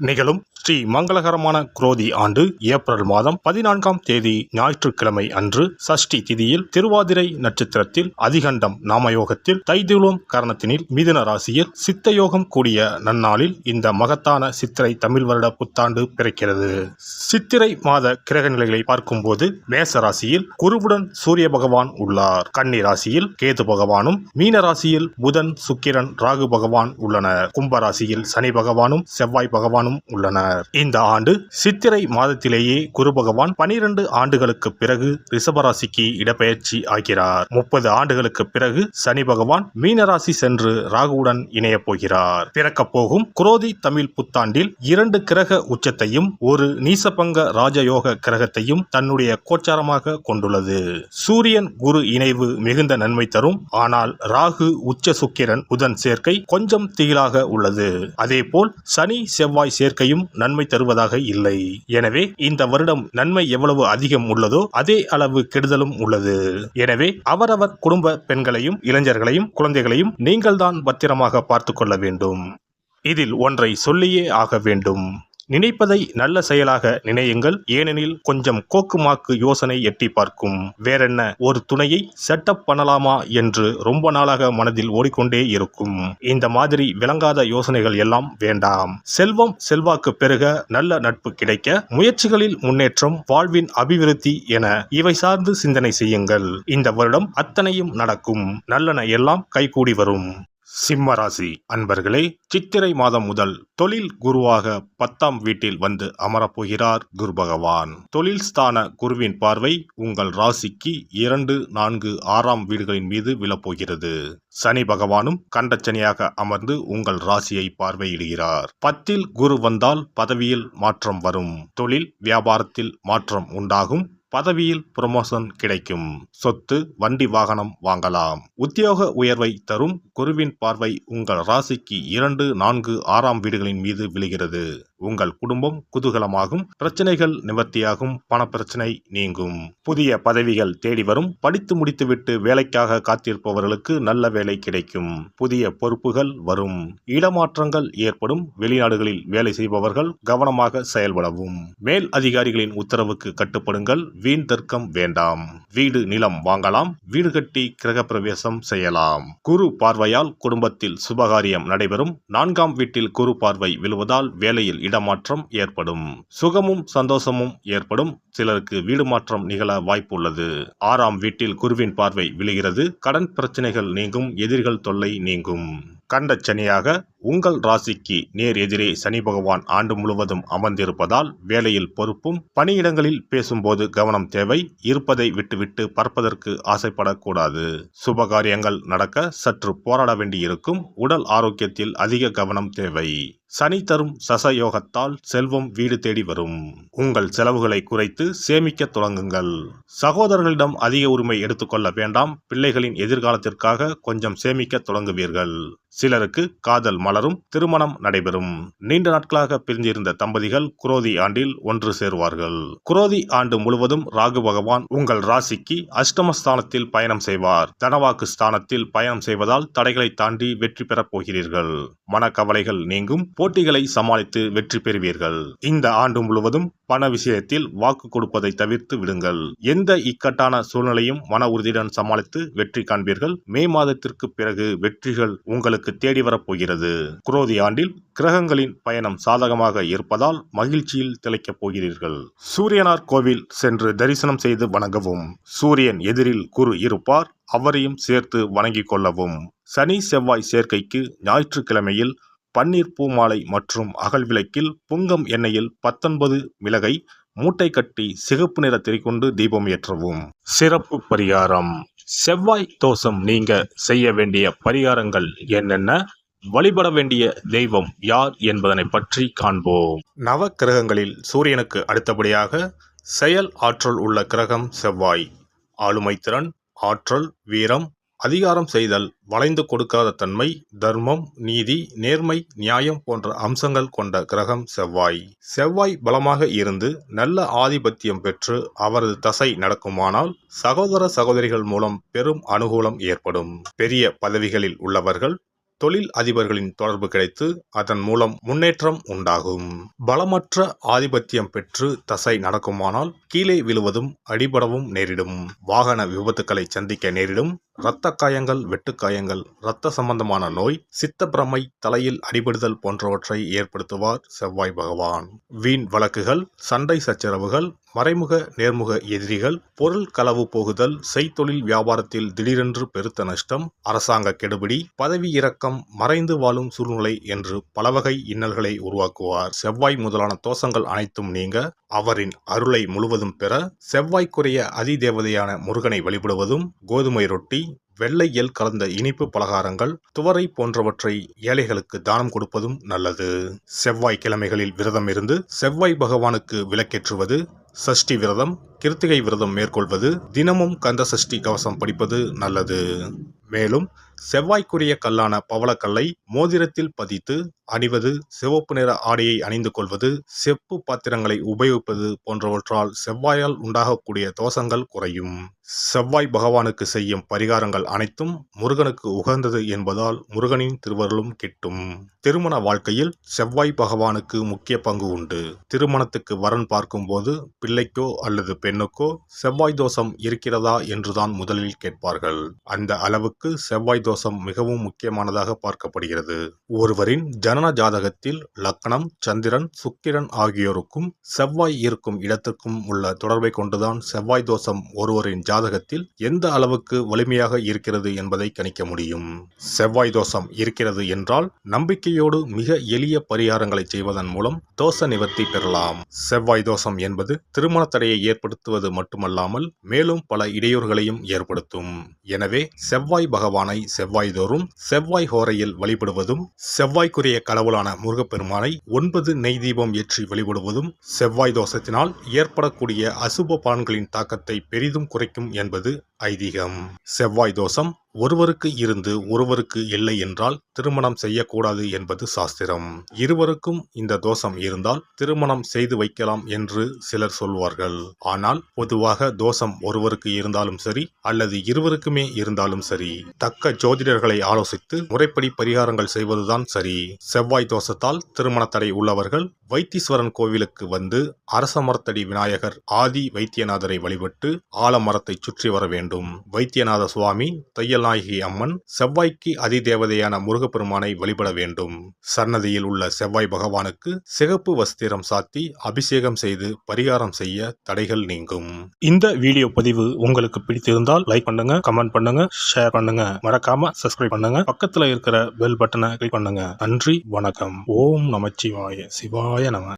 நிகழும் ஸ்ரீ மங்களகரமான குரோதி ஆண்டு ஏப்ரல் மாதம் 14ஆம் தேதி ஞாயிற்றுக்கிழமை அன்று சஷ்டி திதியில் திருவாதிரை நட்சத்திரத்தில் அதிகண்டம் நாமயோகத்தில் தைதுளம் கரணத்தினில் மிதுன ராசியில் சித்தயோகம் கூடிய நன்னாளில் இந்த மகத்தான சித்திரை தமிழ் வருட புத்தாண்டு பிறக்கிறது. சித்திரை மாத கிரக நிலைகளை பார்க்கும்போது மேச ராசியில் குருவுடன் சூரிய பகவான் உள்ளார். கன்னி ராசியில் கேது பகவானும், மீன ராசியில் புதன், சுக்கிரன், ராகு பகவான் உள்ளனர். கும்பராசியில் சனி பகவானும் செவ்வாய் பகவானும் உள்ளனர். இந்த ஆண்டு சித்திரை மாதத்திலேயே குரு பகவான் 12 ஆண்டுகளுக்கு பிறகு ரிஷபராசிக்கு இடப்பெயர்ச்சி ஆகிறார். 30 ஆண்டுகளுக்கு பிறகு சனி பகவான் மீனராசி சென்று ராகுவுடன் இணைய போகிறார். பிறக்க போகும் குரோதி தமிழ் புத்தாண்டில் 2 கிரக உச்சத்தையும் ஒரு நீசபங்க ராஜயோக கிரகத்தையும் தன்னுடைய கோச்சாரமாக கொண்டுள்ளது. சூரியன் குரு இணைவு மிகுந்த நன்மை தரும். ஆனால் ராகு, உச்ச சுக்கிரன், புதன் சேர்க்கை கொஞ்சம் திகிலாக உள்ளது. அதேபோல் சனி செவ்வாய் சேர்க்கையும் நன்மை தருவதாக இல்லை. எனவே இந்த வருடம் நன்மை எவ்வளவு அதிகம் உள்ளதோ அதே அளவு கெடுதலும் உள்ளது. எனவே அவரவர் குடும்ப பெண்களையும், இளைஞர்களையும், குழந்தைகளையும் நீங்கள்தான் பத்திரமாக பார்த்துக் கொள்ள வேண்டும். இதில் ஒன்றை சொல்லியே ஆக வேண்டும். நினைப்பதை நல்ல செயலாக நினையுங்கள். ஏனெனில் கொஞ்சம் கோக்குமாக்கு யோசனை எட்டி பார்க்கும். வேறென்ன, ஒரு துணையை செட்டப் பண்ணலாமா என்று ரொம்ப நாளாக மனதில் ஓடிக்கொண்டே இருக்கும். இந்த மாதிரி விளங்காத யோசனைகள் எல்லாம் வேண்டாம். செல்வம் செல்வாக்கு பெருக, நல்ல நட்பு கிடைக்க, முயற்சிகளில் முன்னேற்றம், வாழ்வின் அபிவிருத்தி என இவை சார்ந்து சிந்தனை செய்யுங்கள். இந்த வருடம் அத்தனையும் நடக்கும். நல்லன எல்லாம் கைகூடி வரும். சிம்ம ராசி அன்பர்களே, சித்திரை மாதம் முதல் தொழில் குருவாக 10ஆம் வீட்டில் வந்து அமரப்போகிறார் குரு பகவான். தொழில் ஸ்தான குருவின் பார்வை உங்கள் ராசிக்கு 2, 4, 6ஆம் வீடுகளின் மீது விழப்போகிறது. சனி பகவானும் கண்டச்சனியாக அமர்ந்து உங்கள் ராசியை பார்வையிடுகிறார். 10இல் குரு வந்தால் பதவியில் மாற்றம் வரும். தொழில் வியாபாரத்தில் மாற்றம் உண்டாகும். பதவியில் புரமோஷன் கிடைக்கும். சொத்து, வண்டி, வாகனம் வாங்கலாம். உத்தியோக உயர்வை தரும். குருவின் பார்வை உங்கள் ராசிக்கு 2, 4, 6ஆம் வீடுகளின் மீது விழுகிறது. உங்கள் குடும்பம் குதூகலமாகும். பிரச்சனைகள் நிவர்த்தியாகும். பணப்பிரச்சனை நீங்கும். புதிய பதவிகள் தேடி வரும். படித்து முடித்துவிட்டு வேலைக்காக காத்திருப்பவர்களுக்கு நல்ல வேலை கிடைக்கும். புதிய பொறுப்புகள் வரும். இடமாற்றங்கள் ஏற்படும். வெளிநாடுகளில் வேலை செய்பவர்கள் கவனமாக செயல்படவும். மேல் அதிகாரிகளின் உத்தரவுக்கு கட்டுப்படுங்கள். வீண் தர்க்கம் வேண்டாம். வீடு, நிலம் வாங்கலாம். வீடு கட்டி கிரகப்பிரவேசம் செய்யலாம். குரு பார்வையால் குடும்பத்தில் சுபகாரியம் நடைபெறும். 4ஆம் வீட்டில் குரு பார்வை விழுவதால் வேலையில் இடமாற்றம் ஏற்படும். சுகமும் சந்தோஷமும் ஏற்படும். சிலருக்கு வீடு மாற்றம் நிகழ வாய்ப்பு உள்ளது. 6ஆம் வீட்டில் குருவின் பார்வை விழுகிறது. கடன் பிரச்சனைகள் நீங்கும். எதிரிகள் தொல்லை நீங்கும். கண்டச்சனியாக உங்கள் ராசிக்கு நேர் எதிரே சனி பகவான் ஆண்டு முழுவதும் அமர்ந்திருப்பதால் வேலையில் பொறுப்பும், பணியிடங்களில் பேசும்போது கவனம் தேவை. இருப்பதை விட்டுவிட்டு பறப்பதற்கு ஆசைப்படக்கூடாது. சுபகாரியங்கள் நடக்க சற்று போராட வேண்டியிருக்கும். உடல் ஆரோக்கியத்தில் அதிக கவனம் தேவை. சனி தரும் சசயோகத்தால் செல்வம் வீடு தேடி வரும். உங்கள் செலவுகளை குறைத்து சேமிக்க தொடங்குங்கள். சகோதரர்களிடம் அதிக உரிமை எடுத்துக்கொள்ள வேண்டாம். பிள்ளைகளின் எதிர்காலத்திற்காக கொஞ்சம் சேமிக்க தொடங்குவீர்கள். சிலருக்கு காதல் மலரும். திருமணம் நடைபெறும். நீண்ட நாட்களாக பிரிந்திருந்த தம்பதிகள் குரோதி ஆண்டில் ஒன்று சேருவார்கள். குரோதி ஆண்டு முழுவதும் ராகு பகவான் உங்கள் ராசிக்கு அஷ்டமஸ்தானத்தில் பயணம் செய்வார். தனவாக்கு ஸ்தானத்தில் பயணம் செய்வதால் தடைகளை தாண்டி வெற்றி பெறப் போகிறீர்கள். மனக்கவலைகள் நீங்கும். போட்டிகளை சமாளித்து வெற்றி பெறுவீர்கள். இந்த ஆண்டு முழுவதும் பண விஷயத்தில் வாக்கு கொடுப்பதை தவிர்த்து விடுங்கள். எந்த இக்கட்டான சூழ்நிலையும் மன உறுதியுடன் சமாளித்து வெற்றி காண்பீர்கள். மே மாதத்திற்கு பிறகு வெற்றிகள் உங்களுக்கு தேடி வரப்போகிறது. குரோதி ஆண்டில் கிரகங்களின் பயணம் சாதகமாக இருப்பதால் மகிழ்ச்சியில் திளைக்கப் போகிறீர்கள். சூரியனார் கோவில் சென்று தரிசனம் செய்து வணங்கவும். சூரியன் எதிரில் குரு இருப்பார். அவரையும் சேர்த்து வணங்கிக் கொள்ளவும். சனி செவ்வாய் சேர்க்கைக்கு ஞாயிற்றுக்கிழமையில் பன்னீர் பூமாலை மற்றும் அகல் விளக்கில் புங்கம் எண்ணெயில் 19 மிளகை மூட்டை கட்டி சிகப்பு நிற திரிகொண்டு தீபம் ஏற்றவும். சிறப்பு பரிகாரம். செவ்வாய் தோஷம் நீங்க செய்ய வேண்டிய பரிகாரங்கள் என்னென்ன, வழிபட வேண்டிய தெய்வம் யார் என்பதனை பற்றி காண்போம். நவ கிரகங்களில் சூரியனுக்கு அடுத்தபடியாக செயல் ஆற்றல் உள்ள கிரகம் செவ்வாய். ஆளுமை திறன், ஆற்றல், வீரம், அதிகாரம் செய்தல், வளைந்து கொடுக்காத தன்மை, தர்மம், நீதி, நேர்மை, நியாயம் போன்ற அம்சங்கள் கொண்ட கிரகம் செவ்வாய். செவ்வாய் பலமாக இருந்து நல்ல ஆதிபத்தியம் பெற்று அவரது தசை நடக்குமானால் சகோதர சகோதரிகள் மூலம் பெரும் அனுகூலம் ஏற்படும். பெரிய பதவிகளில் உள்ளவர்கள் தொழில் அதிபர்களின் தொடர்பு கிடைத்து அதன் மூலம் முன்னேற்றம் உண்டாகும். பலமற்ற ஆதிபத்தியம் பெற்று தசை நடக்குமானால் கீழே விழுவதும் அடிபடவும் நேரிடும். வாகன விபத்துக்களை சந்திக்க நேரிடும். இரத்த காயங்கள், வெட்டுக்காயங்கள், இரத்த சம்பந்தமான நோய், சித்தப்பிரமை, தலையில் அடிபடுதல் போன்றவற்றை ஏற்படுத்துவார் செவ்வாய் பகவான். வீண் வழக்குகள், சண்டை சச்சரவுகள், மறைமுக நேர்முக எதிரிகள், பொருள் களவு போகுதல், செய்தொழில் வியாபாரத்தில் திடீரென்று பெருத்த நஷ்டம், அரசாங்க கெடுபிடி, பதவி இறக்கம், மறைந்து வாழும் சூழ்நிலை என்று பலவகை இன்னல்களை உருவாக்குவார். செவ்வாய் முதலான தோஷங்கள் அனைத்தும் நீங்க அவரின் அருளை முழுவதும் பெற செவ்வாய்க்குரிய அதிதேவதையான முருகனை வழிபடுவதும், கோதுமை ரொட்டி, வெள்ளை எள் கலந்த இனிப்பு பலகாரங்கள், துவரை போன்றவற்றை ஏழைகளுக்கு தானம் கொடுப்பதும் நல்லது. செவ்வாய் கிழமைகளில் விரதம் இருந்து செவ்வாய் பகவானுக்கு விளக்கேற்றுவது, சஷ்டி விரதம், கிருத்திகை விரதம் மேற்கொள்வது, தினமும் கந்த சஷ்டி கவசம் படிப்பது நல்லது. மேலும் செவ்வாய்க்குரிய கல்லான பவளக்கல்லை மோதிரத்தில் பதித்து அணிவது, சிவப்பு நிற ஆடையை அணிந்து கொள்வது, செப்பு பாத்திரங்களை உபயோகிப்பது போன்றவற்றால் செவ்வாயால் உண்டாகக்கூடிய தோஷங்கள் குறையும். செவ்வாய் பகவானுக்கு செய்யும் பரிகாரங்கள் அனைத்தும் முருகனுக்கு உகந்தது என்பதால் முருகனின் திருவருளும் கிட்டும். திருமண வாழ்க்கையில் செவ்வாய் பகவானுக்கு முக்கிய பங்கு உண்டு. திருமணத்துக்கு வரன் பார்க்கும்போது பிள்ளைக்கோ அல்லது பெண்ணுக்கோ செவ்வாய் தோஷம் இருக்கிறதா என்றுதான் முதலில் கேட்பார்கள். அந்த அளவுக்கு செவ்வாய் தோஷம் மிகவும் முக்கியமானதாக பார்க்கப்படுகிறது. ஒருவரின் ஜனன ஜாதகத்தில் லக்னம், சந்திரன், சுக்கிரன் ஆகியோருக்கும் செவ்வாய் இருக்கும் இடத்திற்கும் உள்ள தொடர்பை கொண்டுதான் செவ்வாய் தோஷம் ஒருவரின் ஜாதகத்தில் எந்த அளவுக்கு வலிமையாக இருக்கிறது என்பதை கணிக்க முடியும். செவ்வாய் தோஷம் இருக்கிறது என்றால் நம்பிக்கையோடு மிக எளிய பரிகாரங்களை செய்வதன் மூலம் தோஷ நிவர்த்தி பெறலாம். செவ்வாய் தோஷம் என்பது திருமண தடையை ஏற்படுத்துவது மட்டுமல்லாமல் மேலும் பல இடையூறுகளையும் ஏற்படுத்தும். எனவே செவ்வாய் பகவானை செவ்வாய் தோறும் செவ்வாய் ஹோரையில் வழிபடுவதும், செவ்வாய்க்குரிய கடவுளான முருகப்பெருமானை 9 நெய் தீபம் ஏற்றி வழிபடுவதும் செவ்வாய் தோஷத்தினால் ஏற்படக்கூடிய அசுப பலன்களின் தாக்கத்தை பெரிதும் குறைக்கும் என்பது ஐதீகம். செவ்வாய் தோஷம் ஒருவருக்கு இருந்து ஒருவருக்கு இல்லை என்றால் திருமணம் செய்யக்கூடாது என்பது சாஸ்திரம். இருவருக்கும் இந்த தோஷம் இருந்தால் திருமணம் செய்து வைக்கலாம் என்று சிலர் சொல்வார்கள். ஆனால் பொதுவாக தோஷம் ஒருவருக்கு இருந்தாலும் சரி அல்லது இருவருக்குமே இருந்தாலும் சரி, தக்க ஜோதிடர்களை ஆலோசித்து முறைப்படி பரிகாரங்கள் செய்வதுதான் சரி. செவ்வாய் தோஷத்தால் திருமண தடை உள்ளவர்கள் வைத்தீஸ்வரன் கோவிலுக்கு வந்து அரச மரத்தடி விநாயகர் ஆதி வைத்தியநாதரை வழிபட்டு ஆலமரத்தை சுற்றி வர வேண்டும். வைத்தியநாத சுவாமி, தையல்நாயகி அம்மன், செவ்வாய்க்கு அதிதேவதையான முருகப்பெருமானை வழிபட வேண்டும். சன்னதியில் உள்ள செவ்வாய் பகவானுக்கு சிகப்பு வஸ்திரம் சாத்தி அபிஷேகம் செய்து பரிகாரம் செய்ய தடைகள் நீங்கும். இந்த வீடியோ பதிவு உங்களுக்கு பிடித்திருந்தால் லைக் பண்ணுங்க, கமெண்ட் பண்ணுங்க, ஷேர் பண்ணுங்க, மறக்காம சப்ஸ்கிரைப் பண்ணுங்க, பக்கத்துல இருக்கிற பெல் பட்டனை கிளிக் பண்ணுங்க. நன்றி, வணக்கம். ஓம் நமச்சிவாய. சிவாய நம.